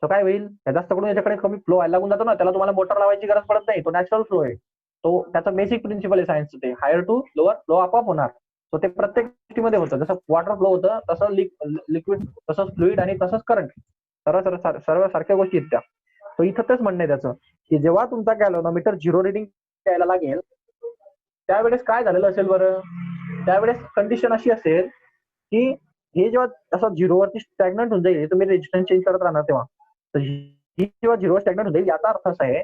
तो काय होईल, जास्त करून याच्याकडे कमी फ्लो व्हायला लागून जातो ना, त्याला तुम्हाला मोटर लावायची गरज पडत नाही, तो नॅचरल फ्लो आहे. तो त्याचा बेसिक प्रिन्सिपल आहे सायन्सचं, ते हायर टू लोअर फ्लो आपोआप होणार. तो ते प्रत्येक गोष्टीमध्ये होतं, जसं वॉटर फ्लो होतं तसं लिक्विड, तसंच फ्लुइड आणि तसंच करंट, सर्व सारख्या गोष्टी आहेत त्या. तो इथं तेच म्हणणं आहे त्याचं, की जेव्हा तुमचा गॅल्व्हनोमीटर झिरो रिडिंग द्यायला लागेल त्यावेळेस काय झालेलं असेल बरं, त्यावेळेस कंडिशन अशी असेल की हे जेव्हा असं झिरोवरती स्टॅग्नंट होऊन जाईल, तुम्ही रेजिस्टन्स चेंज करत राहणार तेव्हा, तर ही जेव्हा झिरो स्टॅग्नंट होऊन जाईल, याचा अर्थ असा आहे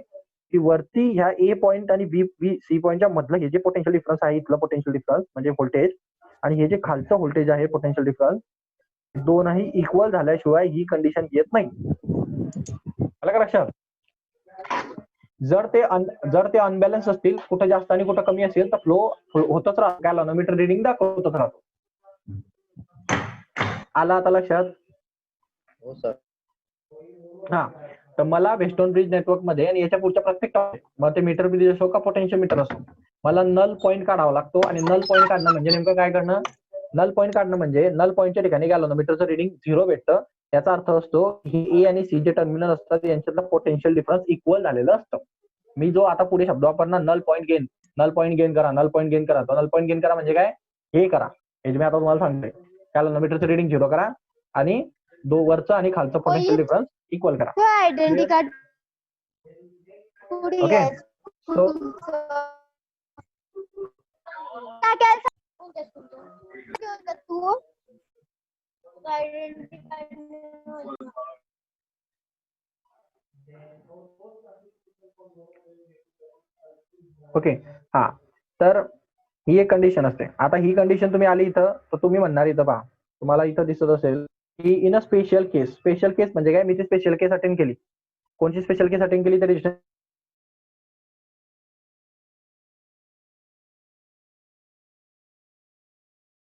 की वरती ह्या ए पॉईंट आणि बी सी पॉईंटच्या मधलं हे जे पोटेन्शियल डिफरन्स आहे, इथलं पोटेन्शियल डिफरन्स म्हणजे व्होल्टेज, आणि हे जे खालचं व्होल्टेज आहे पोटेन्शियल डिफरन्स, दोनही इक्वल झाल्याशिवाय ही कंडिशन येत नाही. आलं का लक्षात? जर ते अनबॅलन्स असतील, कुठे जास्त आणि कुठे कमी असेल, तर फ्लो होतच राहतो, गॅल्व्हनोमीटर रिडिंग दाखवतच राहतो. आला आता लक्षात? हो सर. हा, तर मला वेस्टर्न ब्रिज नेटवर्क मध्ये आणि याच्या पुढच्या प्रत्येक टॉपिक, मग ते मीटर ब्रिज असो का पोटेन्शियल मीटर असो, मला नल पॉईंट काढावा लागतो. आणि नल पॉईंट काढणं म्हणजे नेमकं काय करणं? नल पॉईंट काढणं म्हणजे नल पॉईंटच्या ठिकाणी गॅल्व्हनोमीटरचं रिडिंग झिरो भेटतं. याचा अर्थ असतो की ए आणि सी जे टर्मिनल असतात यांच्यातलं पोटेन्शियल डिफरन्स इक्वल झालेलं असतं. मी जो आता पुढे शब्द वापरणार, null point gain, null point gain करा, नल पॉईंट गेन करा. तो नल पॉईंट गेन करा म्हणजे काय? हे करा, हे मी आता तुम्हाला सांगतोय, गॅल्व्हनोमीटरचं रिडिंग झिरो करा आणि वरचं आणि खालचं पोटेन्शियल डिफरन्स इक्वल करा. आयडेंटिटी कार्ड ओके, सो तू ओके, हा, तर ही एक कंडिशन असते. आता ही कंडिशन तुम्ही आली इथं, तर तुम्ही म्हणणार इथं पहा, तुम्हाला इथं दिसत असेल की in a special case. Special case म्हणजे काय? मी ती स्पेशल केस अटेंड केली. कोणती स्पेशल केस अटेंड केली? तर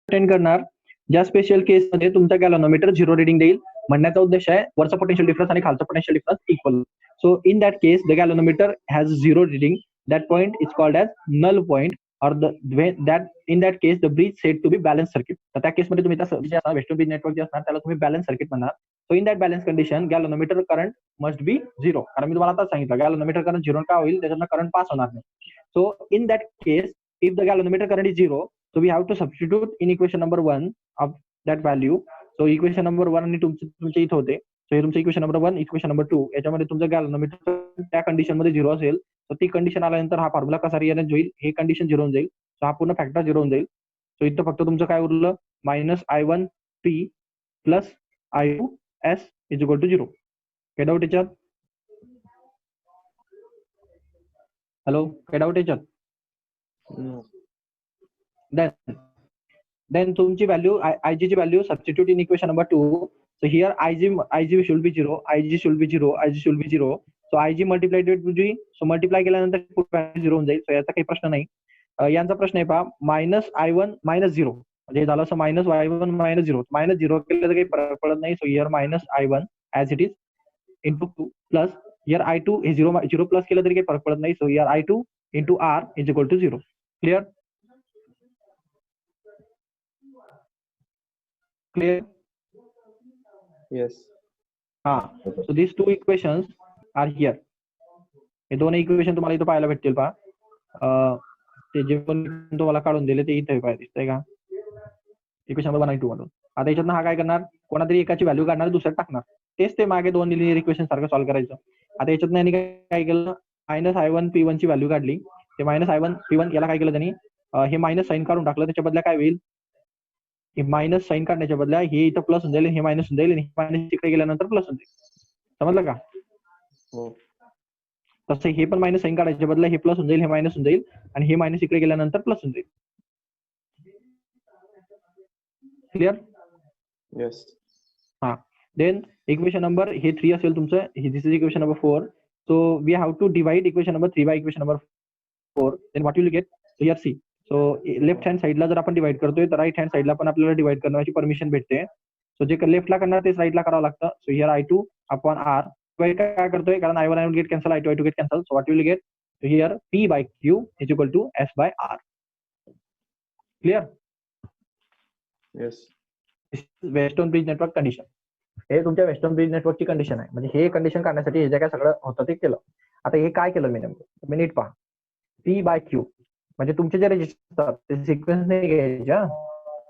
अटेंड करणार. ज्या स्पेशल केसमध्ये तुमचा गॅल्व्हनोमीटर झिरो रिडिंग देईल. म्हणण्याचा उद्देश आहे वरचा पोटेन्शियल डिफरन्स आणि खालचा potential difference equal. So in that case the galvanometer has zero reading. That point is called as null point, or in that case the bridge said to be balanced circuit. तर त्या केसमध्ये तुम्ही western bridge network जे असणार त्याला तुम्ही balance circuit म्हणणार. So in that balance condition galvanometer current must be zero. कारण मी तुम्हाला आता सांगितलं गॅल्व्हनोमीटर करंट झिरो का होईल, त्याच्यातनं करंट पास होणार नाही. So in that case if the galvanometer current is zero, so we have to substitute in equation number 1 of that value. So equation number 1 आणि तुमच्या इथे होते. So हे तुमचं इक्वेशन नंबर 1, इक्वेशन नंबर 2, याच्यामध्ये तुमचं गॅल्व्हनोमीटर त्या कंडिशन मध्ये झिरो असेल, तर ती कंडिशन आल्यानंतर हा फॉर्म्युला कसा रिअरेंज होईल, हे कंडिशन झिरो होऊन जाईल. सो हा पूर्ण फॅक्टर झिरो होऊन जाईल. सो इथं फक्त तुमचं काय उरलं, -I1P plus I2S is equal to zero. काय डाऊट याच्यात? हॅलो, काय डाऊट याच्यात? Then तुमची व्हॅल्यू IG ची value substitute in equation number 2. So here IG should be 0, IG should be 0, IG should be 0. So IG multiplied with G, so multiply केल्यानंतर value 0 होऊन जाईल. So याचा काही प्रश्न नाही. यांचा प्रश्न आहे पहा, -I1 -0 म्हणजे झालं असं -Y1 -0. -0 केलं तर काही फरक पडत नाही. So here -I1 as it is into 2 plus here I2 हे 0 प्लस केलं तरी काही फरक पडत नाही. So here I2 into R is equal to 0. Clear? Clear? Yes. So these two equations are here. हे दोन इक्वेशन तुम्हाला इथं पाहायला भेटतील पहा. ते जे पण तुम्हाला काढून दिले ते इथे पाहिजे, दिसतंय का? इक्वेशन नंबर 1 आणि 2 मधून. आता याच्यातनं हा काय करणार, कोणातरी एकाची व्हॅल्यू काढणार, दुसऱ्यात टाकणार. तेच ते मागे दोन लिनियर इक्वेशन सारखं सॉल्व्ह करायचं. आता याच्यातनं यांनी काय केलं, -I1P1 ची व्हॅल्यू काढली. ते -I1P1 याला काय केलं त्यांनी, हे मायनस साईन काढून टाकलं. त्याच्या बदल्या काय होईल, हे मायनस साईन काढण्याच्या बदल्या हे इथं प्लस होऊन जाईल, हे मायनस होऊन जाईल, आणि हे मायनस तिकडे गेल्यानंतर प्लस होऊन जाईल. समजलं का? हो. तसं हे पण मायनस साईन काढायच्या बदल्या हे प्लस होऊन जाईल, हे मायनस होऊन जाईल, आणि हे मायनस इकडे गेल्यानंतर प्लस होऊन जाईल. क्लिअर? येस. हा, देन इक्वेशन नंबर हे 3 असेल तुमचं, this is equation number 4. So we have to divide equation number 3 by equation number 4. Then what will get, so here see. So left hand साईडला जर आपण डिवाइड करतोय, तर राईट हँड साईडला पण आपल्याला डिवाइड करण्याची परमिशन भेटते. सो जे लेफ्टला करणार ते साईडला करावं लागतं. So here I2 upon R. काय करतोय, कारण I1 get cancel, I2 get cancel. So what will get, here P by Q is equal to S by R. Clear? Yes. Western bridge network condition. हे तुमच्या western bridge नेटवर्कची condition आहे. म्हणजे हे condition काढण्यासाठी हे जे काय सगळं होतं ते केलं. आता हे काय केलं मी नेमकं, मी नीट पहा. P/Q म्हणजे तुमचे जे रजिस्टर असतात ते सिक्वेन्स नाही घ्यायचे,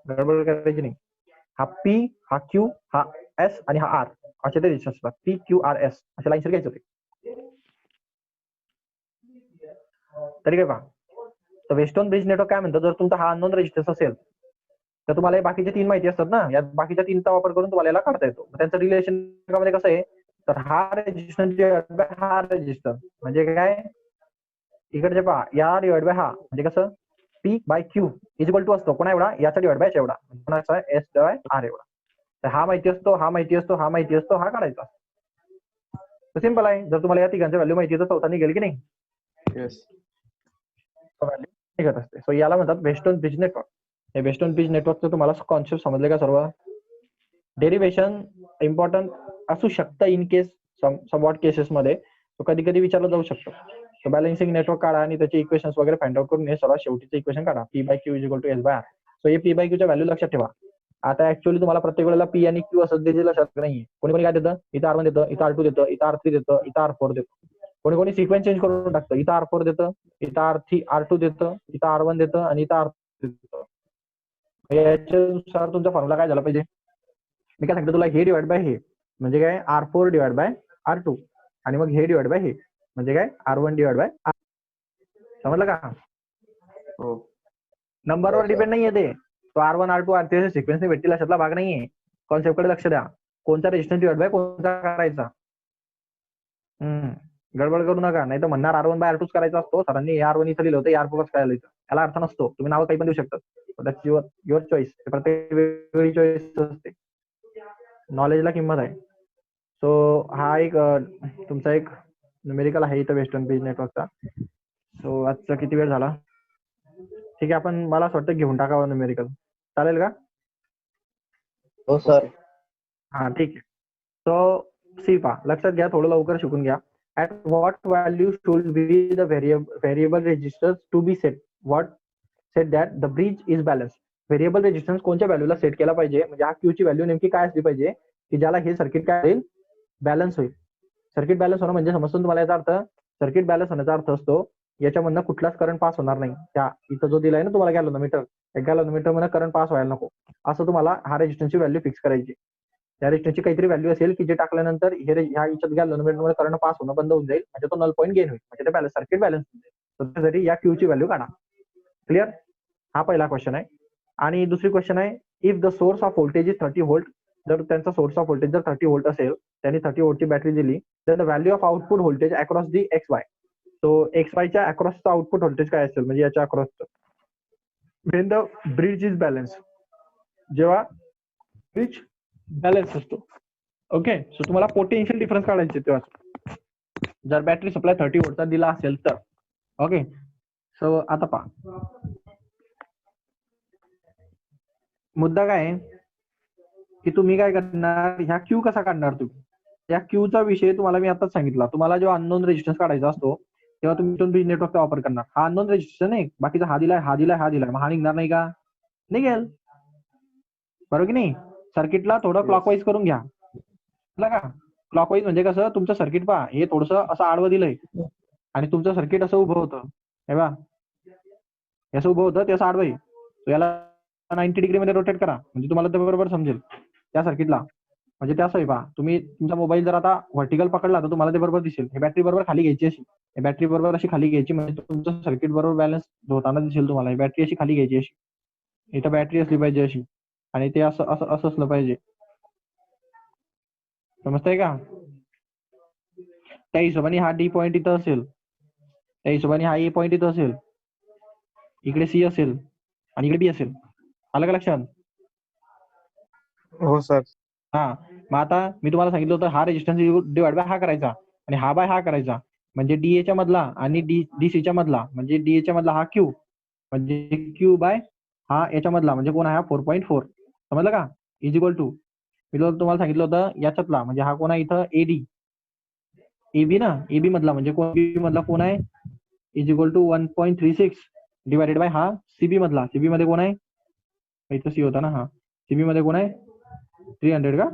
गडबड करायची नाही. हा P, हा Q, हा S आणि हा R असे ते रजिस्टर असतात. PQRS अशा लाईनवर घ्यायचं होते. तरी काय पहा, तर वेस्टर्न ब्रिज नेटवर्क काय म्हणतं, जर तुमचा हा अननोन रेजिस्टन्स असेल तर तुम्हाला हे बाकीचे 3 माहिती असतात ना, या बाकीच्या 3चा वापर करून तुम्हाला याला काढता येतो. त्यांचं रिलेशन मध्ये कसं आहे, तर हा रेजिस्टन्स हा रेजिस्टन्स म्हणजे काय, इकडचे पहा या डिवाइड बाय हा म्हणजे कसं P/Q इज इक्वल टू असतो कोणा एवढा, याचा डिवाइड बाय याच्या एवढा, कोणाचा S/R एवढा. तर हा माहिती असतो, हा माहिती असतो, हा माहिती असतो, हा काढायचा. तर सिंपल आहे. जर तुम्हाला या तिघांच्या व्हॅल्यू माहिती आहे तर चौथा निघेल की नाही, येस. व्हॅल्यू निघत असते. सो याला म्हणतात वेस्टर्न ब्रिज नेटवर्क. हे वेस्टर्न ब्रिज नेटवर्कचं तुम्हाला कॉन्सेप्ट समजले का सर्व. डेरिव्हेशन इम्पॉर्टंट असू शकतं इन केस समवॉट केसेसमध्ये, तो कधी कधी विचारलं जाऊ शकतो. तर बॅलन्सिंग नेटवर्क काढा आणि त्याचे इक्वेशन्स वगैरे फाइंड आउट करून हे सर्वात शेवटीचं इक्वेशन काढा, P/Q is equal to S/R. So हे P/Q व्हॅल्यू लक्षात ठेवा. आता ऍक्च्युअली तुम्हाला प्रत्येक वेळेला P आणि Q असं त्याची लक्षात नाहीये. कोणी कोणी काय देतं, इथं R1 देतं, इथं R2 देतं, इथं R3 देतं, इथं R4 देतं. कोणी कोणी सिक्वेन्स चेंज करून टाकतं, इथं R4 देतं, इथं R2 देतं, इथं R1 देतं आणि इथं R3 देतं. याच्यानुसार तुमचा फॉर्म्युला काय झाला पाहिजे. मी काय सांगतो तुला, हे डिवाइड बाय हे म्हणजे काय R4 डिवाइड बाय R2 आणि मग हे डिवाइड बाय हे म्हणजे काय R1 डिवाइड बाय R. समजलं का. हो. नंबरवर डिपेंड नाहीये ते. तो R1 R2 R3 सिक्वेन्सने भेटतील अशातला भाग नाहीये. कॉन्सेप्टकडे लक्ष द्या. कोणता रेजिस्टन्स डिवाइड बाय कोणता करायचा. गडबड करू नका, नाही तर म्हणणार R1 बाय R2 करायचा असतो. सरांनी R1 इथं लिहिलं होतं, R4 काय लिहिलं, याला अर्थ नसतो. तुम्ही नाव काही पण देऊ शकता, दॅट्स युअर चॉईस. प्रत्येक वेगळी चॉईस असते. नॉलेजला किंमत आहे. सो हा एक तुमचा एक न्यूमेरिकल आहे इथं वेस्टर्न ब्रिज नेटवर्कचा. सो आजचा किती वेळ झाला, ठीक आहे. आपण मला असं वाटतं घेऊन टाकावं न्यूमेरिकल, चालेल का. हो सर. हा ठीक आहे. सो सी पहा, लक्षात घ्या, थोडं लवकर शिकून घ्या. At what value should be the variable registers to be set, what set that the bridge is balance. Variable resistance कोणत्या व्हॅल्यूला सेट केला पाहिजे, म्हणजे हा क्यू ची व्हॅल्यू नेमकी काय असली पाहिजे की ज्याला हे सर्किट काय होईल, बॅलन्स होईल. सर्किट बॅलन्स होणं म्हणजे समजतो तुम्हाला याचा अर्थ. सर्किट बॅलन्स होण्याचा अर्थ असतो याच्यामधनं कुठलाच करंट पास होणार नाही. त्या इथं जो दिलाय ना तुम्हाला गॅलोनोमीटर, एक गॅलोनोमीटर मध्ये करंट पास व्हायला नको, असं तुम्हाला हा रेजिस्टन्सची व्हॅल्यू फिक्स करायची. त्या रेजिस्टन्सची काहीतरी व्हॅल्यू असेल की जे टाकल्यानंतर ह्या याच्यात गॅलोनोमीटर मध्ये करंट पास होणं बंद होऊन जाईल, म्हणजे तो नल पॉईंट गेन होईल, म्हणजे ते बॅलन्स सर्किट बॅलन्स होईल. तर त्यासाठी या क्यू ची व्हॅल्यू काढा. क्लिअर. हा पहिला क्वेश्चन आहे. आणि दुसरी क्वेश्चन आहे, if the source off voltage is 30 volt, जर त्यांचा सोर्स ऑफ व्होल्टेज जर 30 व्होल्ट असेल, त्यांनी 30 व्होल्टची बॅटरी दिली, तर the value of output voltage across the XY. तो XYच्या अक्रॉसचं आउटपुट व्होल्टेज काय असेल, म्हणजे याच्या अक्रॉसचं, when the bridge is balance, जेव्हा ब्रिज बॅलन्स असतो. ओके. सो तुम्हाला पोटेन्शियल डिफरन्स काढायचे तेव्हा, जर बॅटरी सप्लाय 30 व्होल्टचा दिला असेल तर. ओके. सो आता पहा, मुद्दा काय आहे की तुम्ही काय करणार, ह्या क्यू कसा काढणार तुम्ही. या क्यूचा विषय तुम्हाला मी आताच सांगितला. तुम्हाला जेव्हा अननोन रेजिस्टन्स काढायचा असतो तेव्हा तुम्ही ब्रिज नेटवर्कचा वापर करणार. हा अननोन रेजिस्टन्स नाही, बाकीचा हा दिलाय, हा दिलाय, हा दिलाय, मग हा निघणार नाही का, निघेल. बरोबर की नाही. सर्किटला थोडं क्लॉकवाईज करून घ्या का. क्लॉकवाईज म्हणजे कसं, तुमचं सर्किट पहा, हे थोडंसं असं आडवं दिलंय आणि तुमचं सर्किट असं उभं होतं, हे बा असं उभं होतं, ते असं आडवं आहे. याला 90 डिग्री मध्ये रोटेट करा, म्हणजे तुम्हाला ते बरोबर समजेल त्या सर्किटला. म्हणजे ते असं आहे पहा, तुम्ही तुमचा मोबाईल जर आता व्हर्टिकल पकडला तर तुम्हाला ते बरोबर दिसेल. हे बॅटरी बरोबर खाली घ्यायची अशी, हे बॅटरी बरोबर अशी खाली घ्यायची, म्हणजे तुमचं सर्किट बरोबर बॅलन्स होताना दिसेल तुम्हाला. ही बॅटरी अशी खाली घ्यायची अशी, इथं बॅटरी असली पाहिजे अशी, आणि ते असं असं असं असलं पाहिजे. समजतंय का. त्या हिशोबाने हा डी पॉईंट इथं असेल, त्या हिशोबाने हा ए पॉईंट इथं असेल, इकडे सी असेल आणि इकडे बी असेल. आलं का लक्षात. हो सर. हा. मग आता मी तुम्हाला सांगितलं होतं हा रेजिस्टन्स डिवाइड बाय हा करायचा आणि हा बाय हा करायचा, म्हणजे डीएच्या मधला आणि डीसीच्या मधला, म्हणजे डीएच्या मधला हा क्यू, म्हणजे क्यू बाय हा याच्या मधला, म्हणजे कोण आहे हा 4.4. समजलं का. इज इक्वल टू, मी तुम्हाला सांगितलं होतं याच्यातला, म्हणजे हा कोण आहे इथं एडी, एबी ना, एबी मधला म्हणजे कोण, बी मधला कोण आहे, is equal to 1.36 divided by हा सीबी मधला. सीबी मध्ये कोण आहे, इथं सी होता ना, हा सीबी मध्ये कोण आहे 300 का.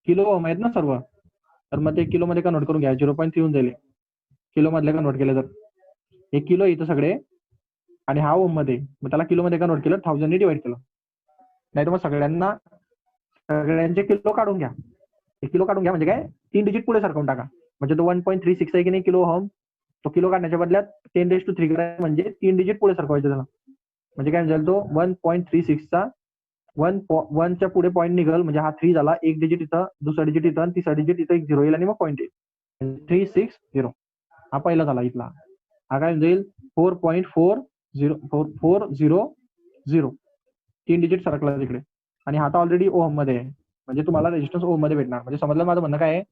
किलो ओम आहेत ना सर्व, तर मग ते किलो मध्ये कन्वर्ट करून घ्या. 0.3 होऊन जाईल किलो मधले कन्वर्ट केलं तर. हे किलो इथं सगळे आणि हा ओम मध्ये, मग त्याला किलो मध्ये कन्वर्ट केलं 1000 ने डिवाइड केलं. नाही तर मग सगळ्यांचे किलो काढून घ्या. एक किलो काढून घ्या म्हणजे काय 3 डिजिट पुढे सरकवून टाका. म्हणजे तो 1.36 आहे की नाही किलो ओम, तो किलो काढण्याच्या बदल्यात 10⁻³ करायचं म्हणजे 3 डिजिट पुढे सरकवायचं त्याला. म्हणजे काय झालं तो 1.36 चा 1 च्या पुढे पॉईंट निघल म्हणजे हा 3 झाला, एक डिजिट इथं, दुसरा डिजिट इथं आणि तिसरा डिजिट इथं एक 0 येईल आणि मग पॉईंट येईल. 360 हा पहिला झाला इथला. हा काय जाईल 4.400. 3 डिजिट सरकला तिकडे आणि हा आता ऑलरेडी ओम मध्ये आहे, म्हणजे तुम्हाला रेजिस्टन्स ओम मध्ये भेटणार. म्हणजे समजलं माझं म्हणणं काय आहे.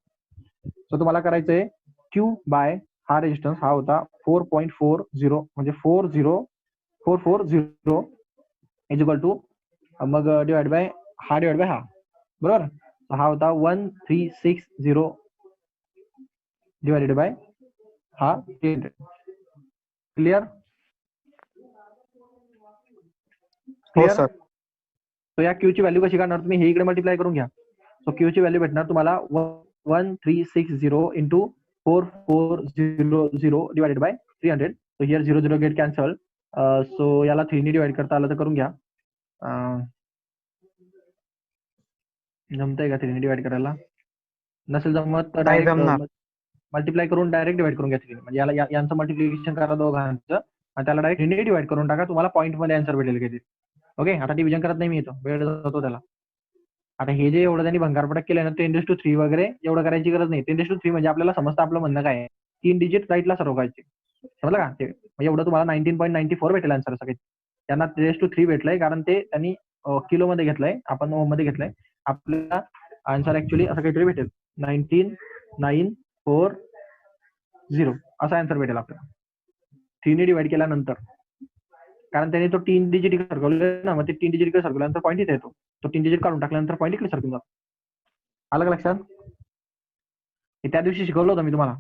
सो तुम्हाला करायचंय क्यू बाय हा रेजिस्टन्स हा होता 4.40 म्हणजे 40440 इज इक्वल टू मग डिवाइड बाय हा बरोबर. हा होता 1360 डिवाइडेड बाय हा 300. क्लिअर हो क्लिअर. सर. सो या क्यू ची व्हॅल्यू कशी काढणार तुम्ही, हे इकडे मल्टिप्लाय करून घ्या. सो क्यू ची व्हॅल्यू भेटणार तुम्हाला 1360 into 4400 divided by 300. So here 0 gate cancel. So याला 3 ने डिवाइड करता आलं तर करून घ्या. जमतंय का 3 ने डिवाइड करायला? नसेल जमत तर नाही डायरेक्ट जमणार. मल्टिप्लाय करून डायरेक्ट डिवाइड करून घ्या 3. म्हणजे यांचं मल्टिप्लिकेशन करा दोघांचं आणि त्याला डायरेक्ट 3 ने डिवाइड करून टाका. तुम्हाला पॉईंट मध्ये आन्सर भेटेल किती. ओके. आता डिव्हिजन करत नाही मी इथं, वेळ जातो त्याला. आता हे जे एवढं त्यांनी भंगारपटक केलं ना 10⁻³ वगैरे एवढं करायची गरज नाही. 10⁻³ म्हणजे आपल्याला समजतं आपलं म्हणणं काय आहे. 3 डिजिट राईटला सरकवायचे. समजलं का ते, म्हणजे एवढं तुम्हाला 19.94 भेटेल आन्सर सगळे. त्यांना 10⁻³ भेटलंय कारण ते त्यांनी किलो मध्ये घेतलंय, आपण ओम मध्ये घेतलंय. आपल्याला आन्सर ऍक्च्युली असं काहीतरी भेटेल 19940 असा आन्सर भेटेल आपल्याला 3 ने डिवाइड केल्यानंतर. कारण त्याने तो 3 डिजिट इकडे सरकवले ना, मग ते 3 डिजिट इकडे सरकवल्यानंतर पॉईंट इथे येतो. तो 3 डिजिट काढून टाकल्यानंतर पॉईंट इकडे सरकून जातो. आलं का लक्षात? हे त्या दिवशी शिकवलं होतं मी तुम्हाला.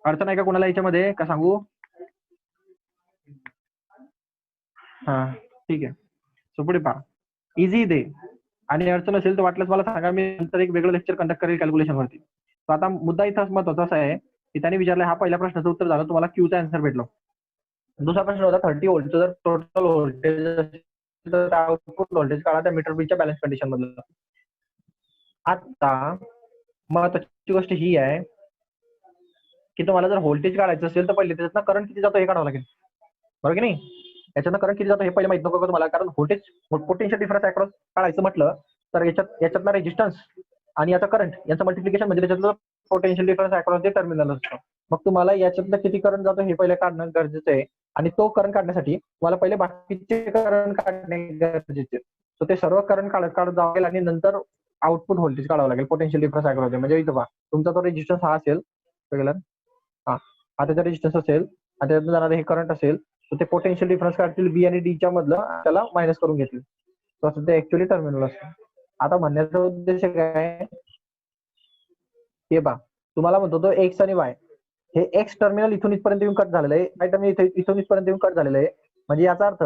अडचण आहे का कोणाला याच्यामध्ये का सांगू? हा ठीक आहे. सो पुढे पहा. इझी दे आणि अडचण असेल तर वाटल्यास मला सांगा, मी नंतर एक वेगळं लेक्चर कंडक्ट करेल कॅल्क्युलेशन वरती. तर आता मुद्दा इथं महत्वाचा असा आहे की त्याने विचारलं, हा पहिल्या प्रश्नाचं उत्तर झालं, तुम्हाला क्यूचा आन्सर भेटलो. दुसरा प्रश्न होता 30 व्होल्टचं जर टोटल व्होल्टेज तर आउटपुट व्होल्टेज काढा त्या मीटर बीच्या बॅलन्स कंडिशन मधलं. आता महत्वाची गोष्ट ही आहे की तुम्हाला जर व्होल्टेज काढायचं असेल तर पहिले त्याच्यातनं करंट किती जातो हे काढावं लागेल, बरोबर की नाही. याच्यातनं करंट किती जातो हे पहिले माहित नको का तुम्हाला, कारण व्होल्टेज पोटेन्शियल डिफरन्स अक्रॉस काढायचं म्हटलं तर याच्यातला रेजिस्टन्स आणि याचा करंट यांचं मल्टिप्लिकेशन म्हणजे त्याच्यातलं पोटेन्शियल डिफरन्स अक्रॉस जे टर्मिनल असतं. मग तुम्हाला याच्यातलं किती करंट जातो हे पहिले काढणं गरजेचं आहे आणि तो करंट काढण्यासाठी तुम्हाला पहिले बाकीचे करंट काढणे गरजेचे. तर ते सर्व करंट काढत जावं लागेल आणि नंतर आउटपुट व्होल्टेज काढावं लागेल पोटेन्शियल डिफरन्स अक्रॉस. म्हणजे इथं पहा तुमचा तो रेजिस्टन्स हा असेल रेग्युलर, हा त्याचा रेजिस्टन्स असेल आणि त्यातून जाणारे हे करंट असेल, तर ते पोटेन्शियल डिफरन्स काढतील बी आणि डी च्या मधलं त्याला मायनस करून घेतील. तसं ते ऍक्च्युअली टर्मिनल असतं. आता म्हणण्याचा उद्देश काय, हे पहा तुम्हाला म्हणतो तो एक्स आणि वाय, हे एक्स टर्मिनल इथून इथपर्यंत येऊन कट झालेलं आहे, वाय टर्मिनल इथून इथपर्यंत येऊन कट झालेलं आहे. म्हणजे याचा अर्थ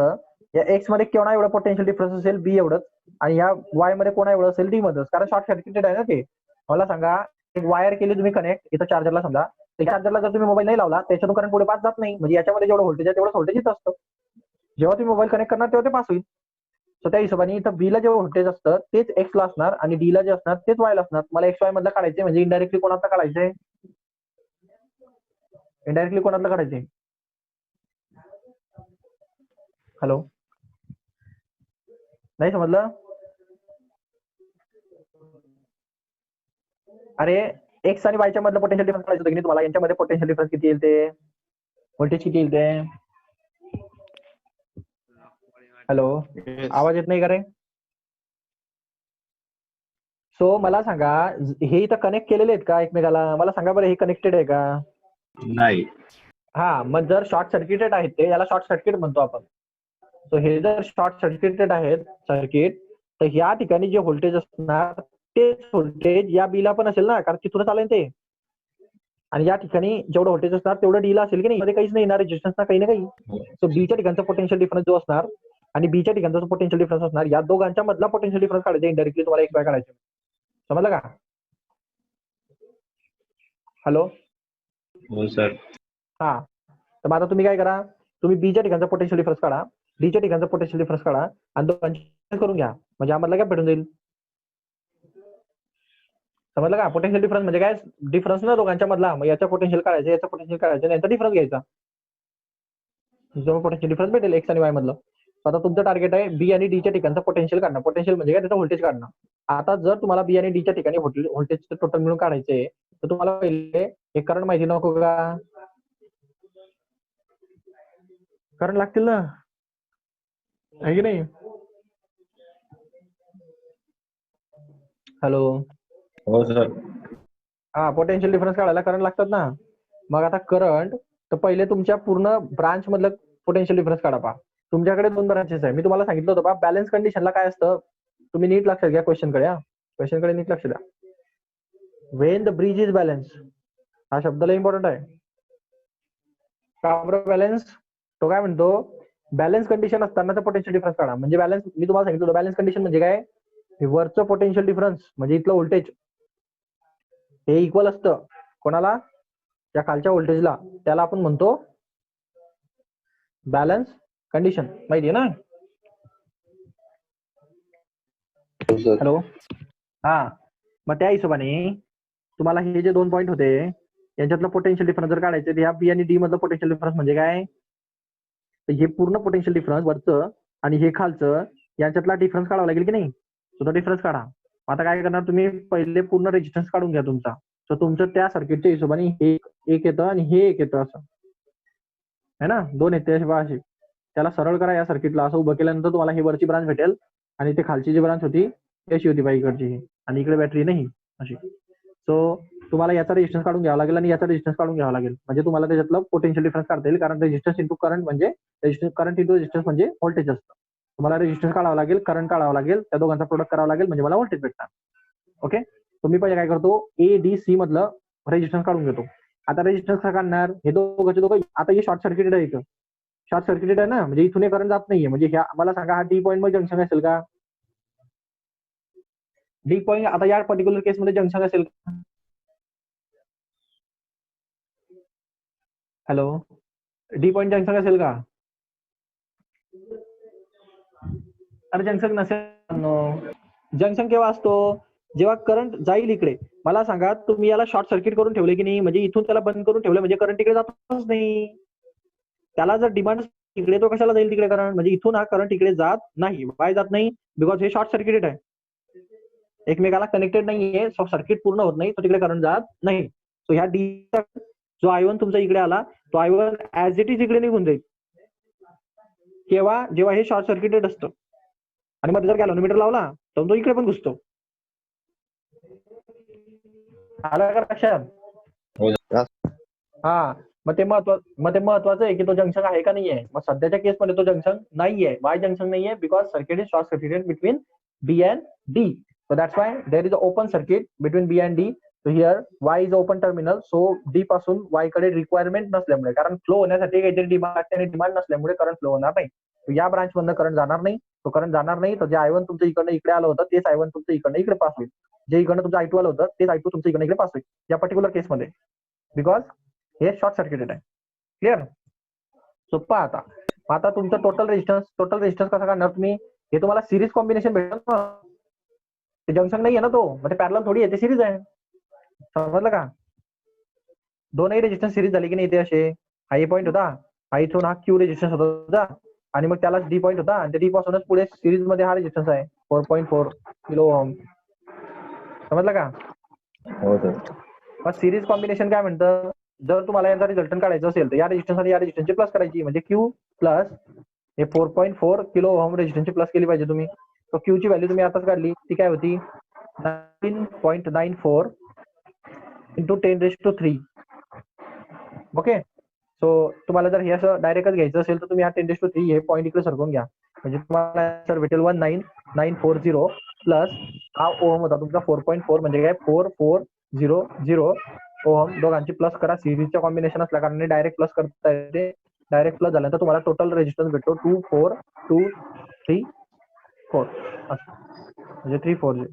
या एक्स मध्ये केवढा एवढा पोटेन्शियल डिफरन्स असेल बी एवढंच आणि या वाय मध्ये कोणा एवढं असेल डी मध्येच, कारण शॉर्ट सर्किटेड आहे ना ते. मला सांगा एक वायर केली तुम्ही कनेक्ट इथं चार्जरला, समजा चार्जरला जर तुम्ही मोबाईल नाही लावला त्याच्यातून करंट पुढे पास जात नाही. म्हणजे याच्यामध्ये जेवढं व्होल्टेज आहे तेवढं व्होल्टेज इथं असतं. जेव्हा तुम्ही मोबाईल कनेक्ट करणार तेव्हा ते पास होईल. तर त्या हिशोबाने इथं बी ला जेव्हा व्होल्टेज असतं तेच एक्स ला असणार आणि डी ला जे असणार तेच वाय ला असणार. मला एक्स वाय मधलं काढायचे म्हणजे इनडायरेक्टली कोणाचं काढायचंय, इनडायरेक्टली कोणातलं काढायचंय. हॅलो, नाही समजलं? अरे एक्स आणि वायच्या मधलं पोटेन्शियल डिफरन्स काढायचं होतं की तुम्हाला. यांच्यामध्ये पोटेन्शियल डिफरन्स किती येईल ते, व्होल्टेज किती येईल ते. हॅलो, आवाज येत नाही का रे? सो मला सांगा हे इथं कनेक्ट केलेले आहेत का एकमेकाला, मला सांगा बरं हे कनेक्टेड आहे का नाही. हा, मग जर शॉर्ट सर्किटेड आहेत ते, याला शॉर्ट सर्किट म्हणतो आपण. सो हे जर शॉर्ट सर्किटेड आहेत सर्किट, तर ह्या ठिकाणी जे व्होल्टेज असणार तेच व्होल्टेज या बीला पण असेल ना, कारण तिथूनच आलंय ते. आणि या ठिकाणी जेवढं व्होल्टेज असणार तेवढं डीला असेल की नाही, मध्ये काहीच नाही येणार रेजिस्टन्स ना काही ना काही. सो बीच्या ठिकाणचा पोटेन्शियल डिफरन्स जो असणार आणि बीच्या ठिकाणचा जो पोटेन्शियल डिफरन्स असणार या दोघांच्या मधला पोटेन्शियल डिफरन्स काढायचा इनडायरेक्टली तुम्हाला एक बाय काढायचे. समजलं का? हॅलो. हो सर. हा, तर मग आता तुम्ही काय करा, तुम्ही बीच्या ठिकाणचा पोटेन्शियल डिफरन्स काढा, डीच्या ठिकाणचा पोटेन्शियल डिफरन्स काढा आणि दोघांची करून घ्या, म्हणजे आम्हाला काय भेटून जाईल. समजलं का? पोटेन्शियल डिफरन्स म्हणजे काय, डिफरन्स ना दोघांच्या मधला, मग याचा पोटेन्शियल काढायचं, याचा पोटेन्शियल काढायचं, यांचा डिफरन्स घ्यायचा, जो पोटेन्शियल डिफरन्स भेटेल एक्स आणि वाय मधलं. आता तुमचं टार्गेट आहे बी आणि डीच्या ठिकाणचं पोटेन्शियल काढणं. पोटेन्शियल म्हणजे काय, त्याचं व्होल्टेज काढणं. आता जर तुम्हाला बी आणि डीच्या ठिकाणी व्होल्टेज टोटल मिळून काढायचे तर तुम्हाला पहिले एक करंट माहिती नको का? करंट लागतील ना, आहे की नाही? हॅलो. हो सर. हा, पोटेन्शियल डिफरन्स काढायला करंट लागतात ना. मग आता करंट, तर पहिले तुमच्या पूर्ण ब्रांच मधलं पोटेन्शियल डिफरन्स काढा. पहा, तुमच्याकडे 2 ब्रांचेस आहे. मी तुम्हाला सांगितलं होतं, पहा बॅलन्स कंडिशनला काय असतं, तुम्ही नीट लक्षात घ्या क्वेश्चनकडे. क्वेश्चनकडे नीट लक्ष द्या. Wien the bridge is balance, हा शब्द लय इम्पॉर्टंट आहे. का बरं बॅलन्स? तो काय म्हणतो, बॅलन्स कंडिशन असताना पोटेन्शियल डिफरन्स काढा. म्हणजे बॅलन्स, मी तुम्हाला सांगितलं होतं बॅलन्स कंडिशन म्हणजे काय, वरचं पोटेन्शियल डिफरन्स म्हणजे इथलं व्होल्टेज हे इक्वल असतं कोणाला, त्या खालच्या व्होल्टेजला, त्याला आपण म्हणतो बॅलन्स कंडिशन. माहिती आहे ना? हॅलो. हा, मग त्या हिशोबाने तुम्हाला हे जे 2 पॉईंट होते यांच्यातलं पोटेन्शियल डिफरन्स जर काढायचे, तर ह्या बी आणि डी मधलं पोटेन्शियल डिफरन्स म्हणजे काय, तर हे पूर्ण पोटेन्शियल डिफरन्स वरचं आणि हे खालचं यांच्यातला डिफरन्स काढावा लागेल की नाही. तो डिफरन्स काढा. आता काय करणार तुम्ही, पहिले पूर्ण रेजिस्टन्स काढून घ्या तुमचा. तर तुमचं त्या सर्किटच्या हिशोबाने हे एक येतं आणि हे एक येतं, असं है ना, 2 येते अशी. त्याला सरळ करा या सर्किटला. असं उभं केल्यानंतर तुम्हाला ही वरची ब्रांच भेटेल आणि ते खालची जी ब्रांच होती ती अशी होती बाई इकडची, आणि इकडे बॅटरी नाही अशी. सो तुम्हाला याचा रेजिस्टन्स काढून घ्यावा लागेल आणि याचा रेजिस्टन्स काढून घ्यावा लागेल, म्हणजे तुम्हाला त्याच्यातलं पोटेन्शियल डिफरन्स काढता येईल. कारण रेजिस्टन्स इंटू करंट म्हणजे करंट इंटू रेजिस्टन्स म्हणजे व्होल्टेज असतं. तुम्हाला रेजिस्टन्स काढावा लागेल, करंट काढावा लागेल, त्या दोघांचा प्रोडक्ट करावा लागेल, म्हणजे मला व्होल्टेज भेटणार. ओके. तुम्ही पहिले काय करतो, ए डी सी मधलं रेजिस्टन्स काढून घेतो. आता रेजिस्टन्स का काढणार, हे दोघांचे दोघं, आता हे शॉर्ट सर्किटेड आहे, इथं शॉर्ट सर्किटेड आहे ना, म्हणजे इथून हे करंट जात नाहीये. म्हणजे ह्या मला सांगा, हा डी पॉईंट मध्ये जंक्शन असेल का? डी पॉईंट, आता या पर्टिक्युलर केस मध्ये जंक्शन असेल का? हॅलो. डी पॉईंट जंक्शन असेल का? अरे जंक्शन नसेल. जंक्शन केव्हा असतो, जेव्हा करंट जाईल इकडे. मला सांगा, तुम्ही याला शॉर्ट सर्किट करून ठेवले की नाही, म्हणजे इथून त्याला बंद करून ठेवलं म्हणजे करंट तिकडे जातच नाही. त्याला जर डिमांड इकडे, तो कशाला जाईल तिकडे करंट, म्हणजे इथून हा करंट इकडे जात नाही. वाय जात नाही? बिकॉज हे शॉर्ट सर्किटेड आहे, एकमेकाला कनेक्टेड नाहीये. सर्किट पूर्ण होत नाही, तो तिकडे करंट जात नाही. सो ह्या डी जो I1 तुमचा इकडे आला, तो I1 ऍज इट इज इकडे निघून जाईल. केव्हा, जेव्हा हे शॉर्ट सर्किटेड असतं. आणि मग जर गॅल्व्हनोमीटर लावला तर तो इकडे पण घुसतो. आला का लक्षात? हा, मग ते महत्वाचं आहे की तो जंक्शन आहे का नाहीये. मग सध्याच्या केसमध्ये तो जंक्शन नाहीये. वाय जंक्शन नाहीये? Because circuit is short circuited between B and D. So that's why there is a open circuit between B and D. So here Y is open terminal. So D पासून Y कडे requirement नसल्यामुळे, कारण flow होण्यासाठी काहीतरी demand असते आणि demand नसल्यामुळे current flow होणार नाही. या ब्रांच मधनं करंट जाणार नाही. तो करंट जाणार नाही, तर जे I1 तुमचं इकडनं इकडे आलं होतं तेच I1 तुमचं इकडनं इकडे पास होईल. जे इकडनं तुमचं I2 आलं होतं तेच I2 तुमचं इकडनं इकडे पास होईल या पर्टिक्युलर केसमध्ये, बिकॉज हे शॉर्ट सर्किटेड आहे. क्लिअर? सोप्पा. आता तुमचं टोटल रेजिस्टन्स कसा काढणार तुम्ही, हे तुम्हाला सिरीज कॉम्बिनेशन भेटेल ना. ते जंक्शन नाही आहे ना, तो म्हणजे पॅरलल थोडी आहे, ते सिरीज आहे. समजलं का? दोनही रेजिस्टन्स सिरीज झाली की नाही, ते असे, हा ए पॉईंट होता, हा इथून हा क्यू रेजिस्टन्स होता, आणि मग त्याला डी पॉईंट होता, आणि त्या डी पासूनच पुढे सिरीज मध्ये हा रेजिस्टन्स आहे 4.4 किलो ओहम. समजलं का? हो सर. मग सिरीज कॉम्बिनेशन काय म्हणतं, जर तुम्हाला यांचा रिझल्टंट काढायचा असेल तर या रेजिस्टन्स आणि या रेजिस्टन्सची प्लस करायची, म्हणजे क्यू प्लस हे 4.4 किलो ओहम रेजिस्टन्सची प्लस केली पाहिजे तुम्ही. तो क्यू ची व्हॅल्यू तुम्ही आताच काढली, ती काय होती, 9.94 इंटू 10⁻³ ओके. सो तुम्हाला जर हे असं डायरेक्टच घ्यायचं असेल तर तुम्ही हा 10⁻³ हे पॉईंट इकडे सरकवून घ्या, म्हणजे तुम्हाला आन्सर भेटेल 19940 प्लस हा ओहम होता तुमचा 4.4, म्हणजे काय 4400 ओहम. दोघांची प्लस करा, सिरीजच्या कॉम्बिनेशन असल्या कारणाने डायरेक्ट प्लस करता येते. डायरेक्ट प्लस झाल्यानंतर तुम्हाला टोटल रेजिस्टन्स भेटतो 2 4 2 3 4 असं, म्हणजे 340.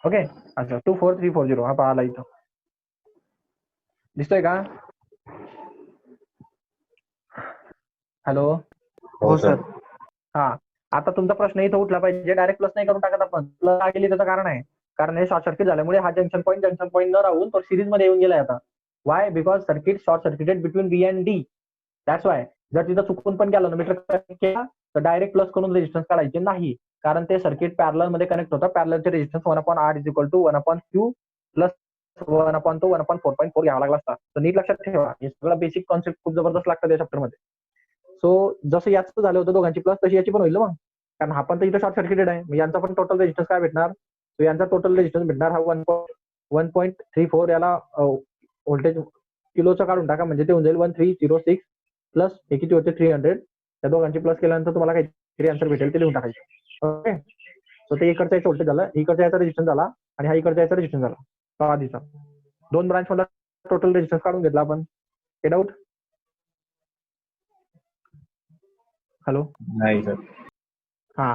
ओके, अच्छा 24340 हा पाहिला इथं दिसतोय का? हॅलो. हो सर. हा, आता तुमचा प्रश्न इथं उठला पाहिजे, डायरेक्ट प्लस नाही करून टाकत आपण. प्लस का केली त्याचं कारण आहे, कारण हे शॉर्ट सर्किट झाल्यामुळे हा जंक्शन पॉईंट न राहून तो सिरीज मध्ये येऊन गेलाय आता. Why? Because circuit short circuited between B and D. That's why. जर तिथं चुकून पण गेलं मीटर केला तर डायरेक्ट प्लस करून रेजिस्टन्स काढायचे नाही, कारण ते सर्किट पॅरलल मध्ये कनेक्ट होतं. पॅरललचे resistance 1/R is equal to 1/Q plus 1/4.4 घ्यावा लागला असता. तर नीट लक्षात ठेवा, हे सगळं बेसिक कॉन्सेप्ट खूप जबरदस्त लागतं त्या चॅप्टर मध्ये. सो जसं याचं झालं होतं दोघांची प्लस, तशी याची पण होईल मग, कारण हा पण तर इथं शॉर्ट सर्किटेड आहे. मग यांचा पण टोटल रेजिस्टन्स काय भेटणार? तो यांचा टोटल रेजिस्टन्स भेटणार हा 1.34. याला व्होल्टेज किलोचं काढून टाका, म्हणजे ते होऊन जाईल 1306 प्लस हे किती होते 300. त्या दोघांची प्लस केल्यानंतर तुम्हाला काहीतरी आन्सर भेटेल, ते लिहून टाकायचं. ओके, सो ते इकडचा याचा व्होल्टेज झालं, इकडचा याचा रेजिस्टन्स झाला, आणि हा इकडचा याचा रेजिस्टन्स झाला. तो आधीचा 2 ब्रांच मधला टोटल रेजिस्टन्स काढून घेतला आपण. हे डाऊट? हॅलो. नाही सर. हा,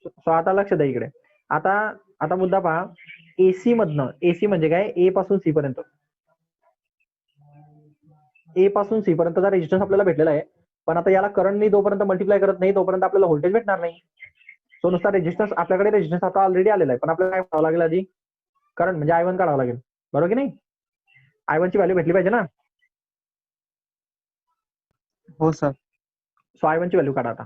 सो आता लक्ष द्या इकडे. आता मुद्दा पहा, एसी मधनं, एसी म्हणजे काय, ए पासून सी पर्यंत, ए पासून सी पर्यंतचा रेजिस्टन्स आपल्याला भेटलेला आहे. पण आता याला करंटनी जोपर्यंत मल्टिप्लाय करत नाही तोपर्यंत आपल्याला व्होल्टेज भेटणार नाही. तो नुसता रेजिस्टन्स, आपल्याकडे रेजिस्टन्स आता ऑलरेडी आलेला आहे, पण आपल्याला काय करावं लागेल आधी? करंट म्हणजे I1 काढावं लागेल, बरोबर की नाही? I1 ची व्हॅल्यू भेटली पाहिजे ना. हो सर. सो I1 ची व्हॅल्यू काढा आता.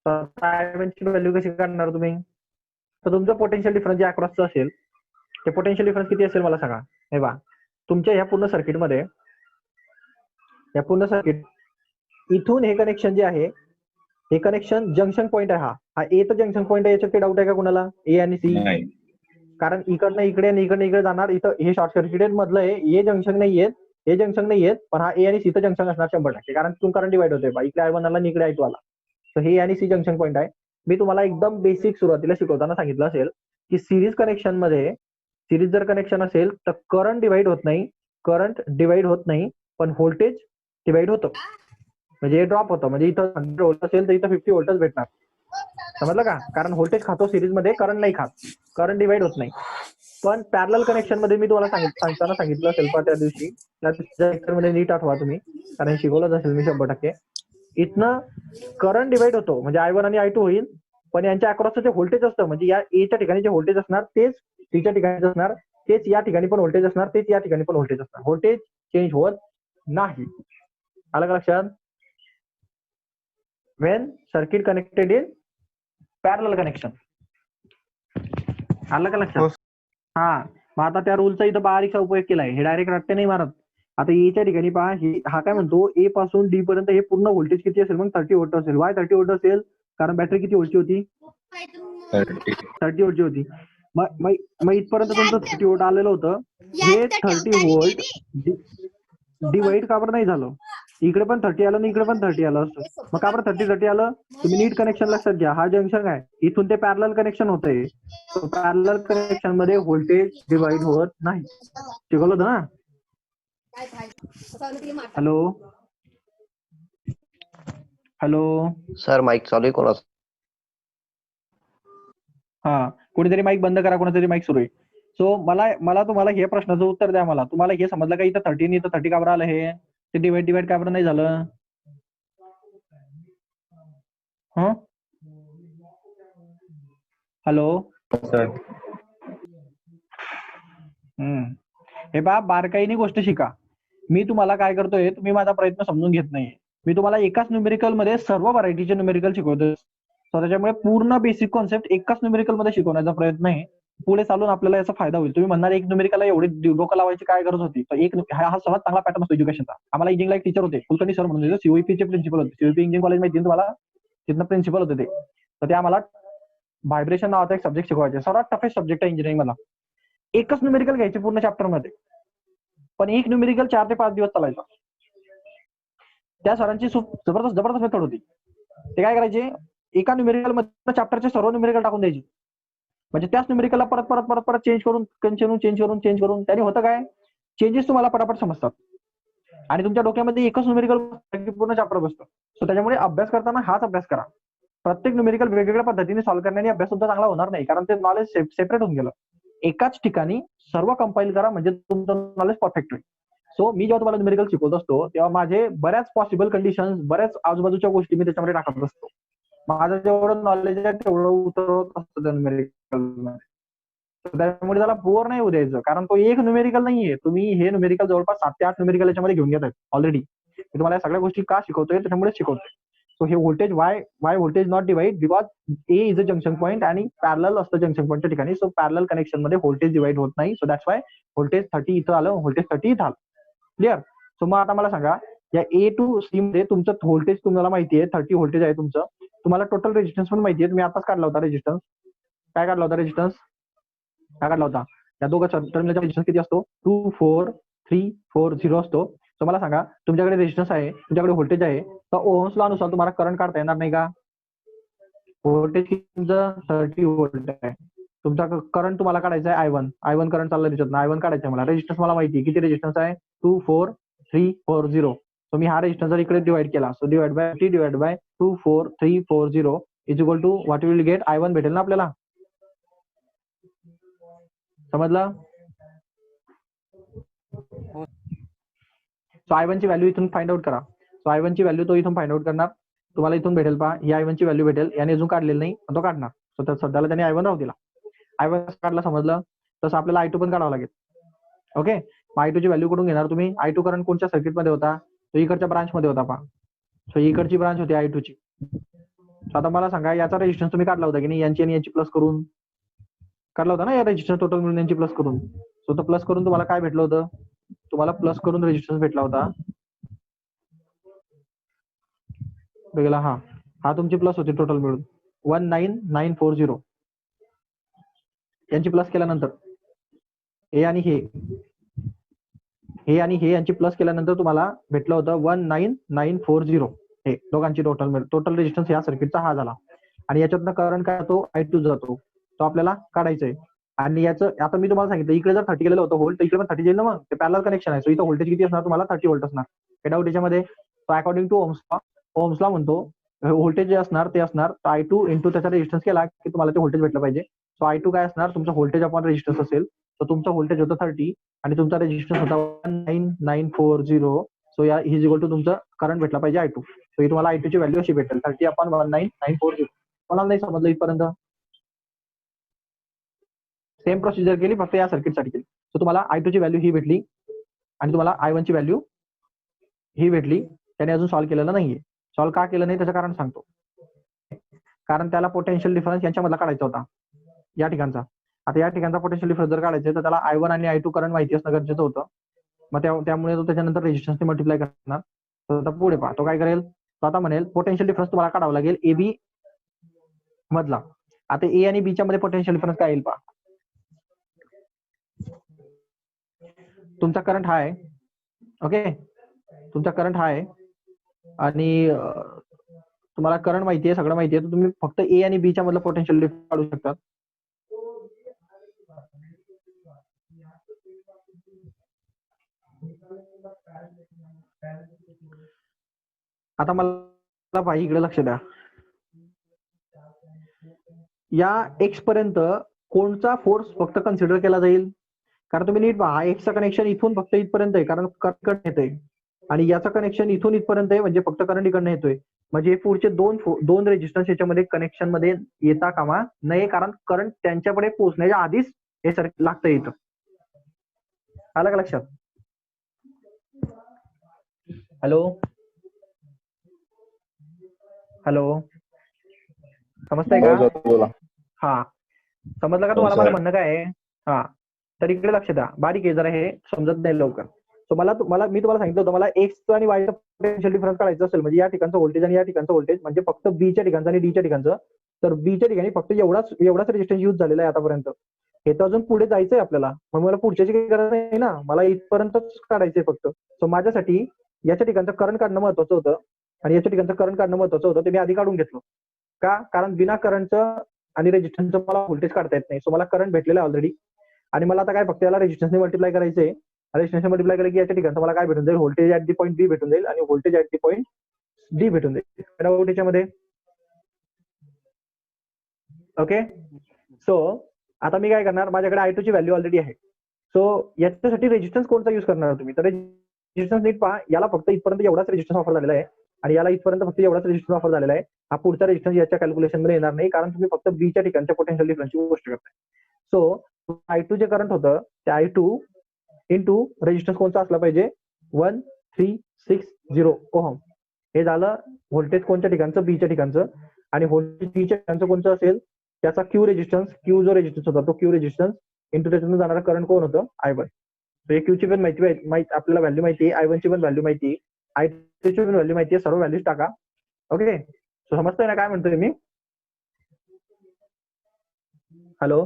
तर I1 ची व्हॅल्यू कशी काढणार तुम्ही? तर तुमचं पोटेन्शियल डिफरन्स जे अक्रॉसचं असेल, ते पोटेन्शियल डिफरन्स किती असेल मला सांगा. हे बा, तुमच्या ह्या पूर्ण सर्किटमध्ये, या पूर्ण सर्किट इथून हे कनेक्शन जे आहे, हे कनेक्शन जंक्शन पॉईंट आहे. हा ए तर जंक्शन पॉईंट आहे, याच्यात काही डाऊट आहे का कुणाला? ए आणि सी. नाही. कारण इकडनं इकडे आणि इकडनं इकडे जाणार, इथं हे शॉर्ट सर्किटेड मधलं आहे, हे जंक्शन नाही येत, हे जंक्शन नाही येत, पण हा ए आणि सीचं जंक्शन असणार 100%, कारण तिथून करंट डिवाइड होते बा, इकडे I1 आला आणि इकडे I2 आला. तर हे आणि सी जंक्शन पॉईंट आहे. मी तुम्हाला एकदम बेसिक सुरुवातीला शिकवताना सांगितलं असेल की सिरीज कनेक्शन मध्ये, सिरीज जर कनेक्शन असेल तर करंट डिवाइड होत नाही, पण व्होल्टेज डिवाइड होतं, म्हणजे ड्रॉप होतं. म्हणजे इथं 100 व्होल्ट असेल तर इथं 50 व्होल्टच भेटणार. समजलं का? कारण व्होल्टेज खातो सिरीज मध्ये, करंट नाही खात, करंट डिवाइड होत नाही. पण पॅरलल कनेक्शन मध्ये मी तुम्हाला सांगताना सांगितलं असेल पण त्या दिवशी, त्या मध्ये नीट आठवा तुम्ही, कारण शिकवलंच असेल मी 100%. इथनं करंट डिवाइड होतो, म्हणजे I1 आणि I2 होईल, पण यांच्या अक्रॉसचं जे व्होल्टेज असतं, म्हणजे या एच्या ठिकाणी जे व्होल्टेज असणार तेच सीच्या ठिकाणी असणार, तेच या ठिकाणी पण व्होल्टेज असणार, तेच या ठिकाणी पण व्होल्टेज असणार. व्होल्टेज चेंज होत नाही. आलं का लक्षात? Wien circuit connected in parallel connection. आलं का लक्षात? हा, मग आता त्या रूलचा इथं बारीकसा उपयोग केलाय. हे डायरेक्ट रट्टे नाही मारत. आता एच्या ठिकाणी पहा, हा काय म्हणतो, ए पासून डी पर्यंत हे पूर्ण व्होल्टेज किती असेल? मग 30 व्होल्ट असेल. वाय 30 व्होल्ट असेल? कारण बॅटरी किती व्होल्टची होती? 30 व्होल्टची होती. मग इथपर्यंत तुमचं 30 व्होल्ट आलेलं होतं. हे 30 व्होल्ट डिवाइड का बरं नाही झालं? इकडे पण 30 आलं आणि इकडे पण 30 आलं असतं. मग का बरं 30 आलं? तुम्ही नीट कनेक्शन लक्षात घ्या. हा जंक्शन आहे, इथून ते पॅरलल कनेक्शन होतंय. पॅरलल कनेक्शन मध्ये व्होल्टेज डिवाइड होत नाही. शिकवलं होतं ना? Hello hello. सर माईक चालू आहे कोणाचं? हा, कोणीतरी माईक बंद करा, कोणीतरी माईक सुरू आहे. सो मला तुम्हाला हे प्रश्नाचं उत्तर द्या. मला तुम्हाला हे समजलं का इथं 30 इथं 30 का बरं आलं? हे ते डिवाइड का बरं नाही झालं? हॅलो. हे पहा, बारकाईने गोष्ट शिका. मी तुम्हाला काय करतोय, तुम्ही माझा प्रयत्न समजून घेत नाही. मी तुम्हाला एकाच न्यूमेरिकल मध्ये सर्व व्हरायटीचे न्यूमेरिकल शिकवतोय. त्याच्यामुळे पूर्ण बेसिक कॉन्सेप्ट एकाच न्यूमेरिकल मध्ये शिकवण्याचा प्रयत्न आहे. पुढे चालून आपल्याला याचा फायदा होईल. तुम्ही म्हणणार एक न्यूमेरिकलला एवढी डोकं लावायची काय गरज होती? तर हा सर्वात चांगला पॅटर्न असतो एज्युकेशनचा. आम्हाला इंजिनिअरिंगला एक टीचर होते, कुलकर्णी सर म्हणून, COEP चे प्रिन्सिपल होते. COEP इंजिनिअरिंग कॉलेज माहिती तुम्हाला, तिथनं प्रिन्सिपल होते ते. तर ते आम्हाला व्हायब्रेशन नावाचा एक सब्जेक्ट शिकवायचे. सर्वात टफेस्ट सब्जेक्ट आहे इंजिनिअरिंग मला. एकच न्यूमेरिकल घ्यायचे पूर्ण चॅप्टर मध्ये, पण एक न्यूमेरिकल 4 ते 5 दिवस चालायचा. त्या सरांची जबरदस्त मेथड होती. ते काय करायचे, एका न्यूमेरिकल मध्ये चॅप्टरचे सर्व न्यूमेरिकल टाकून द्यायचे. म्हणजे त्याच न्यूमेरिकलला परत चेंज करून त्याने होतं काय, चेंजेस तुम्हाला पटापट समजतात. आणि तुमच्या डोक्यामध्ये एकच न्यूमेरिकल पूर्ण चॅप्टर बसतो. सो त्याच्यामुळे अभ्यास करताना हाच अभ्यास करा. प्रत्येक न्यूमेरिकल वेगवेगळ्या पद्धतीने सॉल्व्ह करण्याने अभ्यास तुमचा चांगला होणार नाही, कारण ते नॉलेज सेपरेट होऊन गेलं. एकाच ठिकाणी सर्व कंपाईल करा म्हणजे तुमचं नॉलेज परफेक्ट होईल. सो मी जेव्हा तुम्हाला न्यूमेरिकल शिकवत असतो तेव्हा माझे बऱ्याच पॉसिबल कंडिशन, बऱ्याच आजूबाजूच्या गोष्टी मी त्याच्यामध्ये टाकत असतो. माझं जेवढं नॉलेज आहे तेवढं उतरवत असतं त्या न्यूमेरिकल. त्यामुळे त्याला बोर नाही होऊ द्यायचं, कारण तो एक न्यूमेरिकल नाहीये. तुम्ही हे न्यूमेरिकल जवळपास 7 ते 8 न्यूमेरिकल याच्यामध्ये घेऊन घेत आहेत ऑलरेडी. मी तुम्हाला या सगळ्या गोष्टी का शिकवतोय त्याच्यामुळे शिकवतोय. सो हे voltage Y voltage not divide because A is a junction point आणि पॅरलल असतं जंक्शन पॉईंटच्या ठिकाणी. सो पॅरलल कनेक्शन मध्ये व्होल्टेज डिवाइड होत नाही. सो दॅट्स वाय व्होल्टेज 30 इथं आलं, व्होल्टेज 30 इथं आलं. क्लिअर. सो मग आता मला सांगा, या ए टू सी मध्ये तुमचं व्होल्टेज तुम्हाला माहिती आहे 30 व्होल्टेज आहे तुमचं. तुम्हाला टोटल रेजिस्टन्स पण माहिती आहे. तुम्ही आताच काढला होता रेजिस्टन्स. काय काढला होता रेजिस्टन्स? काय काढला होता? या दोघं टर्मिनलचा रेजिस्टन्स किती असतो? 24340 असतो. तर मला सांगा, तुमच्याकडे रेजिस्टन्स आहे, तुमच्याकडे व्होल्टेज आहे, तर ओहम्स लॉ नुसार तुम्हाला करंट काढता येणार नाही का? व्होल्टेज तुमचं 30 व्होल्ट आहे, तुमचा करंट तुम्हाला काढायचा आहे I1 करंट चालला दिसत नाही, I1 काढायचा आहे मला. रेजिस्टन्स मला माहिती आहे किती रेजिस्टन्स आहे, 24340. सो मी हा रेजिस्टन्स जर इकडे डिवाइड केला, so divide by 24340 is equal to what will get, I1 भेटेल ना आपल्याला. समजलं? सो I1 ची व्हॅल्यू इथून फाइंड आउट करा. सो I1 ची व्हॅल्यू तो इथून फाइंड आउट करणार. तुम्हाला इथून भेटेल पहा, ही I1 ची व्हॅल्यू भेटेल. याने अजून काढलेली नाही, तो काढणार. सो सध्याला त्याने I1 राहू दिला. I1 काढला, समजलं? तसं आपल्याला I2 पण काढावं लागेल. ओके. I2 ची व्हॅल्यू कुठून घेणार तुम्ही? I2 करंट कोणत्या सर्किट मध्ये होता? तो इकडच्या ब्रांच मध्ये होता पहा. सो इकडची ब्रांच होती I2 ची. आता मला सांगा, याचा रेजिस्टन्स तुम्ही काढला होता की नाही? यांची आणि यांची प्लस करून काढला होता ना, या रेजिस्टन्स टोटल मिळून यांची प्लस करून. सो तो प्लस करून तुम्हाला काय भेटलं होतं? तुम्हाला प्लस करून रेजिस्टन्स भेटला होता. गेला हा तुमची प्लस होती टोटल मिळून 19940. यांची प्लस केल्यानंतर हे आणि हे आणि हे यांची प्लस केल्यानंतर तुम्हाला भेटलं होतं 19940. हे दोघांची टोटल रेजिस्टन्स या सर्किटचा हा झाला. आणि याच्यातनं करंट काय जातो? I2 जातो. तो आपल्याला काढायचा आहे. आणि याचं आता मी तुम्हाला सांगितलं, इकडे जर 30 गेलेलं होतं व्होल्ट, तर इकडे पण 30 येईल ना. मग ते पॅरलल कनेक्शन आहे. सो इथं व्होल्टेज किती असणार तुम्हाला? 30 व्होल्ट असणार. हे डाऊट याच्यामध्ये. सो अकॉर्डिंग टू ओम्सला म्हणतो, व्होल्टेज जे असणार ते असणार I2 इंटू त्याचा रेजिस्टन्स केला की तुम्हाला ते व्होल्टेज भेटलं पाहिजे. सो I2 काय असणार? तुमचं व्होल्टेज अपॉन रेजिस्टन्स असेल. तर तुमचं व्होल्टेज होतं 30 आणि तुमचा रेजिस्टन्स होता 19940. सो या इज इक्वल टू तुमचं करंट भेटला पाहिजे I2. सो ही तुम्हाला I2 ची व्हॅल्यू अशी भेटेल, 30 अपॉन 19940. कोणाला नाही समजलं इथपर्यंत? सेम प्रोसिजर केली, फक्त या सर्किटसाठी केली. सो तुम्हाला I2 ची व्हॅल्यू ही भेटली आणि तुम्हाला I1 ची व्हॅल्यू ही भेटली. त्याने अजून सॉल्व्ह केलेलं नाहीये. सॉल्व्ह का केलं नाही त्याचं कारण सांगतो. कारण त्याला पोटेन्शियल डिफरन्स यांच्यामधला काढायचा होता, या ठिकाणचा. आता या ठिकाणचा पोटेन्शियल डिफरन्स जर काढायचा तर त्याला I1 आणि I2 करंट माहिती असणं गरजेचं होतं. मग त्यामुळे तो त्याच्यानंतर रेजिस्टन्सने मल्टिप्लाय करणार. तर आता पुढे पहा, तो काय करेल? तो आता म्हणेल पोटेन्शियल डिफरन्स तुम्हाला काढावा लागेल AB मधला. आता A आणि B च्या मध्ये पोटेन्शियल डिफरन्स काय येईल पहा. तुमचा करंट हा आहे, ओके, तुमचा करंट हा आहे आणि तुम्हाला करंट माहिती आहे, सगळं माहिती आहे. तर तुम्ही फक्त A आणि B च्या मधलं पोटेन्शियल डिफरन्स काढू शकता. आता मला पाहिजे, इकडे लक्ष द्या. या X पर्यंत कोणचा फोर्स फक्त कन्सिडर केला जाईल? कारण तुम्ही नीट पहा, Xचं कनेक्शन इथून फक्त इथपर्यंत आहे, कारण करंट येतोय. आणि याचं कनेक्शन इथून इथपर्यंत आहे, म्हणजे फक्त करंट इकडनं येतोय. म्हणजे पुढचे दोन रेजिस्टन्स याच्यामध्ये कनेक्शन मध्ये येता कामा नये, कारण करंट त्यांच्याकडे पोहोचण्याच्या आधीच हे सर्किट लागतं इथं. आलं का लक्षात? हॅलो हॅलो, समजतंय का? हा, समजलं का तुम्हाला? मला म्हणणं काय आहे? हा, तर इकडे लक्ष द्या, बारीक आहे जरा, हे समजत नाही लवकर. सो मी तुम्हाला सांगितलं होतं, मला X आणि Y चा पोटेन्शियल डिफरन्स काढायचा असेल, म्हणजे या ठिकाणचं व्होल्टेज आणि या ठिकाणचं व्होल्टेज, म्हणजे फक्त B च्या ठिकाणचं आणि D च्या ठिकाणचं. तर B च्या ठिकाणी फक्त एवढाच रेजिस्टन्स यूज झालेला आहे आतापर्यंत. हे तर अजून पुढे जायचंय आपल्याला, मग मला पुढच्याची काही गरज नाही ना, मला इथपर्यंतच काढायचंय फक्त. सो माझ्यासाठी याच्या ठिकाणचं करंट काढणं महत्वाचं होतं आणि याच्या ठिकाणचं करंट काढणं महत्वाचं होतं. ते मी आधी काढून घेतलं. का? कारण बिना करंटचं आणि रेजिस्टन्सचं मला व्होल्टेज काढता येत नाही. सो मला करंट भेटलेलं आहे ऑलरेडी आणि मला आता काय फक्त याला रेजिस्टन्सने मल्टिप्लाय करायचंय रेजिस्टन्स मल्टिप्लाय केलं की याच्या ठिकाणी तुम्हाला काय भेटून जाईल, व्होल्टेज ऍट दी पॉईंट बी भेटून जाईल आणि voltage at the point D भेटून जाईल. डाऊट याच्यामध्ये? ओके. सो आता मी काय करणार, माझ्याकडे I2 ची व्हॅल्यू ऑलरेडी आहे. सो याच्यासाठी रेजिस्टन्स कोणता युज करणार तुम्ही, तर रेजिस्टन्स नीट पहा. याला फक्त इथपर्यंत एवढाच रेजिस्टन्स ऑफर झालेला आहे आणि याला इथपर्यंत फक्त एवढाच रेजिस्टन्स ऑफर झालेला आहे. हा पुढचा रेजिस्टन्स याच्या कॅल्क्युलेशन मध्ये येणार नाही, कारण तुम्ही फक्त बीच्या ठिकाणच्या पोटेन्शियल डिफरन्सची गोष्ट करताय. सो I2 जे करंट होतं ते I2 इंटू रेजिस्टन्स कोणता असला पाहिजे, 1360 ओहम. हे झालं व्होल्टेज कोणत्या ठिकाणचं, बीच्या ठिकाणचं. आणि व्होल्टेज बीच्या ठिकाणचं कोणतं असेल, त्याचा क्यू रेजिस्टन्स, क्यू जो रेजिस्टन्स होता तो क्यू रेजिस्टन्स इंटू त्याच्यातून जाणारा करंट कोण होतं, I1. तर क्यूची पण माहिती आपल्याला व्हॅल्यू माहिती आहे, I1 ची पण व्हॅल्यू माहिती आहे, I2 ची पण व्हॅल्यू माहिती आहे. सर्व व्हॅल्यूज टाका. ओके. सो समजतंय ना काय म्हणतोय मी? Hello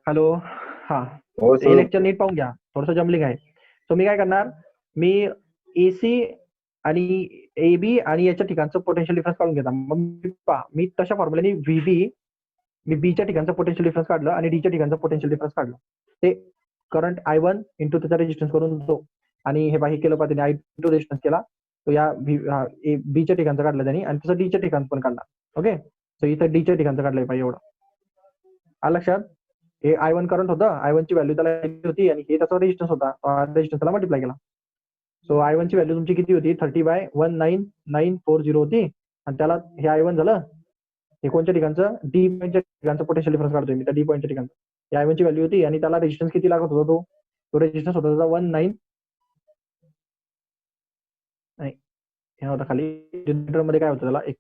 hello. हा, हो हे सर. लेक्चर नीट पाहून घ्या, थोडंसं जमलिंग आहे. सो मी काय करणार, मी एसी आणि AB आणि याच्या ठिकाणचं पोटेन्शियल डिफरन्स काढून घेणार. मग मी तशा फॉर्म्युल्याने VB, मी बीच्या ठिकाणचं पोटेन्शियल डिफरन्स काढलं आणि डीच्या ठिकाणचं पोटेन्शियल डिफरन्स काढलं. ते करंट I1 इंटू त्याचा रेजिस्टन्स करून तो, आणि हे बाही केलं पाहिजे I2 रेजिस्टन्स केला तो या बीच्या ठिकाणचं काढलं त्यांनी आणि तसं डीच्या ठिकाण पण काढला. ओके. सो इथं डीच्या ठिकाणचं काढलंय पाहिजे एवढं. आलं लक्षात? हे I1 करंट होतं, I1 ची व्हॅल्यू त्याला होती आणि हे त्याचा रेजिस्टन्स होता, रेजिस्टन्सला मल्टिप्लाय केला. सो I1 ची व्हॅल्यू तुमची किती होती, 30/19,940 होती आणि त्याला हे I1 झालं. हे कोणत्या ठिकाणचं, डी पॉईंटच्या ठिकाणचं पोटेन्शियल डिफरन्स काढतोय मी, त्या डी पॉईंटच्या ठिकाणचं. हे I1 ची व्हॅल्यू होती आणि त्याला रेजिस्टन्स किती लागत होता, तो रेजिस्टन्स होता त्याचा 19 नाही, हे होता खाली डिनोमिनेटर मध्ये काय होतं त्याला, एक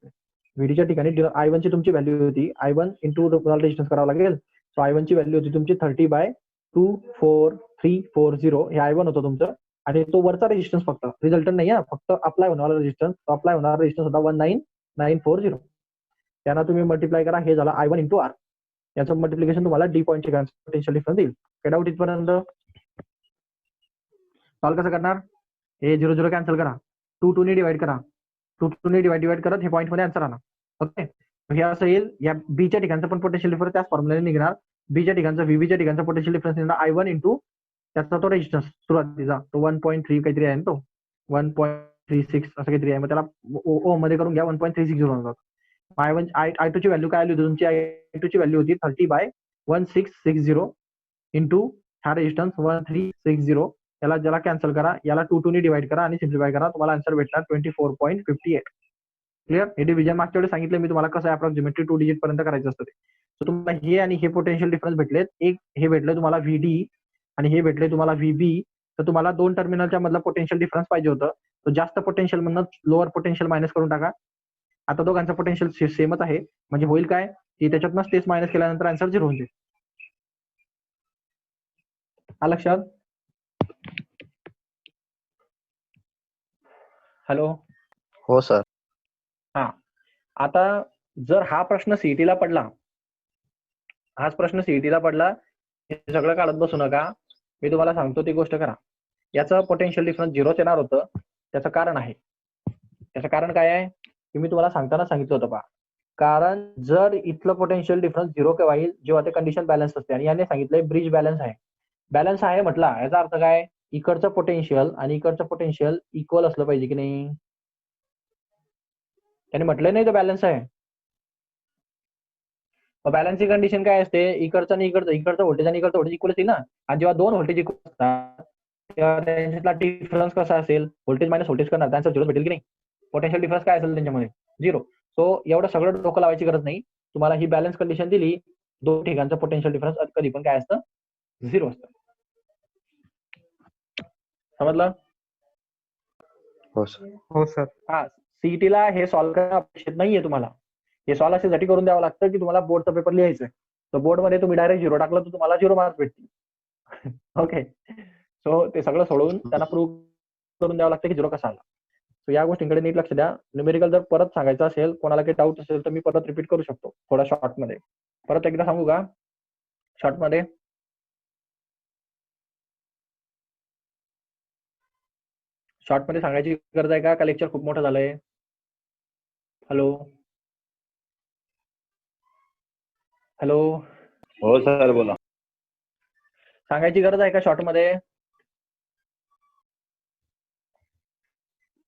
व्हीडीच्या ठिकाणी I1 ची तुमची व्हॅल्यू होती, I1 इंटू तुम्हाला रेजिस्टन्स करावं लागेल. सो I1 ची व्हॅल्यू होती तुमची 30/24340. हे I1 होतं तुमचं आणि तो वरचा रेजिस्टन्स फक्त रिझल्टंट नाही, फक्त अप्लाय होणारा रेजिस्टन्स, अप्लाय होणारा रेजिस्टन्स होता 19940. त्यांना तुम्ही मल्टिप्लाय करा, हे झालं I1 इंटू आर. याचं मल्टिप्लिकेशन तुम्हाला डी पॉईंट ठिकाणचं पोटेन्शियल डिफरन्स देईल. काय डाऊट इथपर्यंत? सॉल्व कसं करणार, हे 0 0 कॅन्सल करा, 2 2 ने डिवाइड करा, 2 2 ने डिवाइड करत हे पॉईंट मध्ये आन्सर आणा. ओके. हे असं येईल. या बीच्या ठिकाणचं पण पोटेन्शियल डिफरन्स त्याच फॉर्म्युल्याने निघणार. बीच्या ठिकाणचं VB च्या ठिकाणचं पोटेन्शियल डिफरन्स निघणार I1 इंटू त्याचा तो रेजिस्टन्स सुरुवातीचा तो 1.3 काहीतरी आहे ना, तो 1.36 असं काहीतरी आहे. मग त्याला ओम मध्ये करून घ्या, 1.360 होणार. I2 ची व्हॅल्यू काय आली होती तुमची, I2 ची व्हॅल्यू होती 30/1660 इंटू हा रेजिस्टन्स 1360. याला ज्याला कॅन्सल करा, याला 2 2 ने डिवाइड करा आणि सिम्प्लिफाय करा, तुम्हाला आन्सर भेटणार 24.58. क्लिअर? हे डिव्हिजन मागच्या वेळेस सांगितलं मी तुम्हाला कसं अप्रॉक्सिमेटली 2 डिजिट पर्यंत करायचं असतं ते. तर तुम्हाला हे आणि हे पोटेन्शियल डिफरन्स भेटलेत. एक हे भेटलं तुम्हाला VD आणि हे भेटले तुम्हाला VB. तर तुम्हाला दोन टर्मिनलच्या मधला पोटेन्शियल डिफरन्स पाहिजे होतं. तर जास्त पोटेन्शियल मधनं लोअर पोटेन्शियल मायनस करून टाका. आता दोघांचं पोटेन्शियल सेमच आहे, म्हणजे होईल काय की त्याच्यातनं स्पेस मायनस केल्यानंतर आन्सर 0 होऊन जाईल. आलं लक्षात? हॅलो. हो सर. हा, आता जर हा प्रश्न सीईटीला पडला, हाच प्रश्न सीईटीला पडला, हे सगळं काढत बसू नका. मी तुम्हाला सांगतो ती गोष्ट करा. याचं पोटेन्शियल डिफरन्स 0 येणार होतं. त्याचं कारण आहे. त्याचं कारण काय आहे की मी तुम्हाला सांगताना सांगितलं होतं पहा. कारण जर इथलं पोटेन्शियल डिफरन्स 0 केव्हा येईल, जेव्हा ते कंडिशन बॅलन्स असते. आणि याने सांगितलंय ब्रिज बॅलन्स आहे. बॅलन्स आहे म्हटला याचा अर्थ काय, इकडचं पोटेन्शियल आणि इकडचं पोटेन्शियल इक्वल असलं पाहिजे की नाही. त्याने म्हटलं नाही तर बॅलन्स आहे. बॅलन्सची कंडिशन काय असते, इकडचं आणि इकडचं व्होल्टेज आणि इकडचं व्होल्टेज इक्वल असेल ना. आणि जेव्हा दोन व्होल्टेज इक्वल असतात तेव्हा त्यांच्यातला डिफरन्स कसा असेल, व्होल्टेज मायनस व्होल्टेज करणार, त्यांचा 0 भेटेल की नाही. पोटेन्शियल डिफरन्स काय असेल त्यांच्यामध्ये, 0. सो एवढं सगळं डोकं लावायची गरज नाही. तुम्हाला ही बॅलन्स कंडिशन दिली, दोन ठिकाणचं पोटेन्शियल डिफरन्स कधी पण काय असतं, 0 असतं. समजलं? हो सर. हो सर. हा, सीईटीला हे सॉल्व्ह करणं अपेक्षित नाहीये तुम्हाला. हे सॉल्व्ह अशासाठी करून द्यावं लागतं की तुम्हाला बोर्डचा पेपर लिहायचा आहे. तर बोर्डमध्ये तुम्ही डायरेक्ट 0 टाकलं तर तुम्हाला 0 मार्क्स भेटतील. ओके. सो ते सगळं सोडवून त्यांना प्रूव्ह करून द्यावं लागतं की 0 कसा आला. सो या गोष्टींकडे नीट लक्ष द्या. न्यूमेरिकल जर परत सांगायचं असेल, कोणाला काही डाऊट असेल तर मी परत रिपीट करू शकतो थोडा शॉर्टमध्ये. परत एकदा सांगू का शॉर्टमध्ये? शॉर्टमध्ये सांगायची गरज आहे का लेक्चर खूप मोठं झालंय? Hello hello. हो सर बोला. सांगायची गरज आहे का शॉर्ट मध्ये?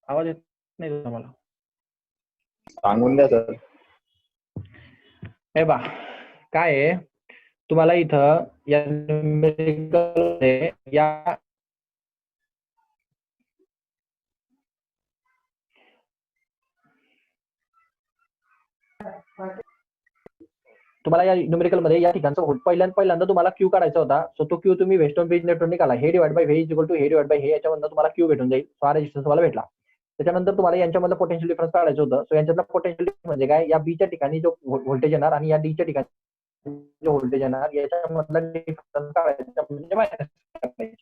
आवाज येत नाही तुम्हाला? सांगून द्या सर. हे बा काय आहे, तुम्हाला इथं या numerical या तुम्हाला या न्यूमेरिकल मध्ये या ठिकाणचा पहिल्यांदा तुम्हाला क्यू काढायचा होता. सो तो क्यू तुम्ही वेस्टर्न पेज नेटवर्कने काढला. हे डिवाइड बाय हे इज इक्वल टू हे डिवाइड बाय हे, याच्यामधून तुम्हाला क्यू भेटून जाईल. सो हा रेजिस्टन्स तुम्हाला भेटला. त्याच्यानंतर तुम्हाला यांच्यामधलं पोटेन्शियल डिफरन्स काढायचं होतं. सो यांच्यातला पोटेन्शियल म्हणजे काय, या बीच्या ठिकाणी जो व्होल्टेज येणार आणि या डीच्या ठिकाणी जो व्होल्टेज येणार याच्यामधला डिफरन्स काढायचा म्हणजे मायनस करायचं.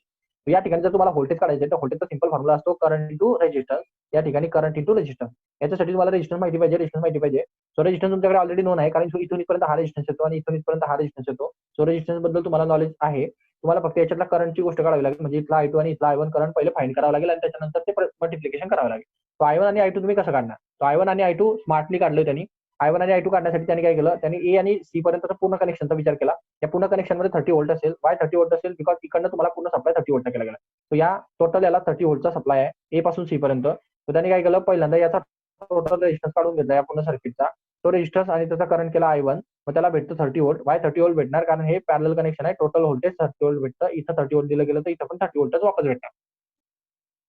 या ठिकाणी जर तुम्हाला व्होल्टेज काढायचं तर व्होल्टेजचा सिंपल फॉर्म्युला असतो करंट इंटू रेजिस्टन्स. या ठिकाणी करंट इंटू रेजिस्टन्स. याच्यासाठी तुम्हाला रेजिस्टन्स माहिती पाहिजे. सो रेजिस्टन्स तुमच्याकडे ऑलरेडी नोन आहे, कारण इथून इथपर्यंत हा रेजिस्टन्स येतो आणि इथून इथपर्यंत हा रेजिस्टन्स येतो. सो रेजिस्टन्स बद्दल तुम्हाला नॉलेज आहे. तुम्हाला फक्त याच्यातला करंटची गोष्ट काढावी लागेल, म्हणजे इथला I2 आणि इथला I1 करंट पहिले फाइंड करावं लागेल आणि त्याच्यानंतर ते मल्टिप्लिकेशन करावं लागेल. तो I1 आणि I2 तुम्ही कसं काढणार? तो I1 आणि I2 स्मार्टली काढलं त्यांनी. I1 आणि I2 काढण्यासाठी त्यांनी काय केलं, त्यांनी A आणि C पर्यंतचा पूर्ण कनेक्शनचा विचार केला. या पूर्ण कनेक्शन मध्ये 30 व्होल्ट असेल. वाय 30 व्होल्ट असेल? बिकॉज इकडनं तुम्हाला पूर्ण सप्लाय 30 व्होल्ट केला गेला. तर या टोटल याला 30 व्होल्टचा सप्लाय आहे A पासून C पर्यंत. तर त्यांनी काय केलं, पहिल्यांदा याचा टोटल रेजिस्टन्स काढून घेतला या पूर्ण सर्किटचा. तो रेजिस्टन्स आणि त्याचा करंट केला I1, मग त्याला भेटतं 30 व्होल्ट. वाय 30 व्होल्ट भेटणार? कारण हे पॅरलल कनेक्शन आहे. टोटल व्होल्टेज 30 व्होल्ट भेटतं. इथं 30 व्होल्ट दिलं गेलं तर इथं पण 30 व्होल्टच वापस भेटणार.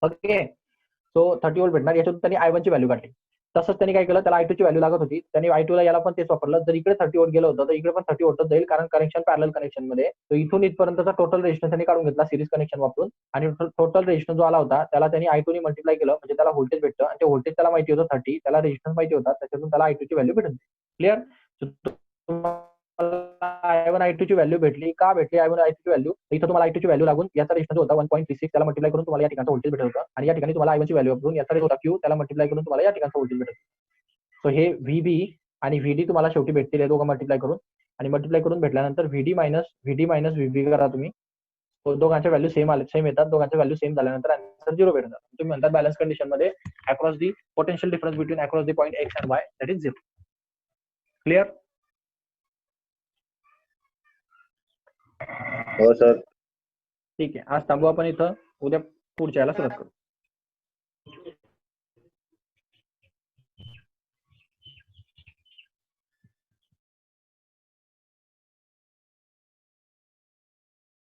ओके, सो 30 व्होल्ट भेटणार. याच्यातून त्यांनी I1 ची व्हॅल्यू काढली. तसंच त्यांनी काय केलं, त्याला I2 ची व्हॅल्यू लागत होती. त्यांनी I2 ला याला पण तेच वापरलं. जर इकडे 30 व्होल्ट गेलं होतं तर इकडे पण 30 व्होल्टच जाईल, कारण कनेक्शन पॅरलल कनेक्शन मध्ये. तर इथून इथपर्यंतचा टोटल रेजिस्टन्स त्यांनी काढून घेतला सिरीज कनेक्शन वापरून, आणि टोटल रेजिस्टन्स जो आला होता त्याला त्यांनी I2 ने मल्टिप्लाय केलं, म्हणजे त्याला व्होल्टेज भेटतं. आणि ते व्होल्टेज त्याला माहिती होतं 30, त्याला रेजिस्टन्स माहिती होता, त्याच्यातून त्याला I2 ची व्हॅल्यू भेटून. क्लिअर? I1 I2 ची व्हॅल्यू भेटली. का भेटली I1 I2 ची व्हॅल्यू? इथं तुम्हाला I2 ची व्हॅल्यू लागून याचा रेजिस्टन्स होता 1.36, त्याला मल्टिप्लाय करून तुम्हाला या ठिकाणचं व्होल्टेज भेटत होतं. आणि या ठिकाणी तुम्हाला I1 ची व्हॅल्यू वापरून याचा होता Q, त्याला मल्टिप्लाय करून तुम्हाला या ठिकाणचं व्होल्टेज भेटत. सो हे VB आणि VD तुम्हाला शेवटी भेटतील, हे दोघं मल्टिप्लाय करून. आणि मल्टिप्लाय करून भेटल्यानंतर VD मायनस VB करा तुम्ही. दोघांच्या व्हॅल्यू सेम येतात. दोघांच्या व्हॅल्यू सेम झाल्यानंतर आन्सर 0 भेटून जातात. तुम्ही म्हणतात बॅलन्स कंडिशन मध्ये across the potential difference between across the point X and Y that is 0. Clear? हो सर. ठीक आहे, आज थांबू आपण इथं. उद्या पुढच्या याला सुरुवात करू.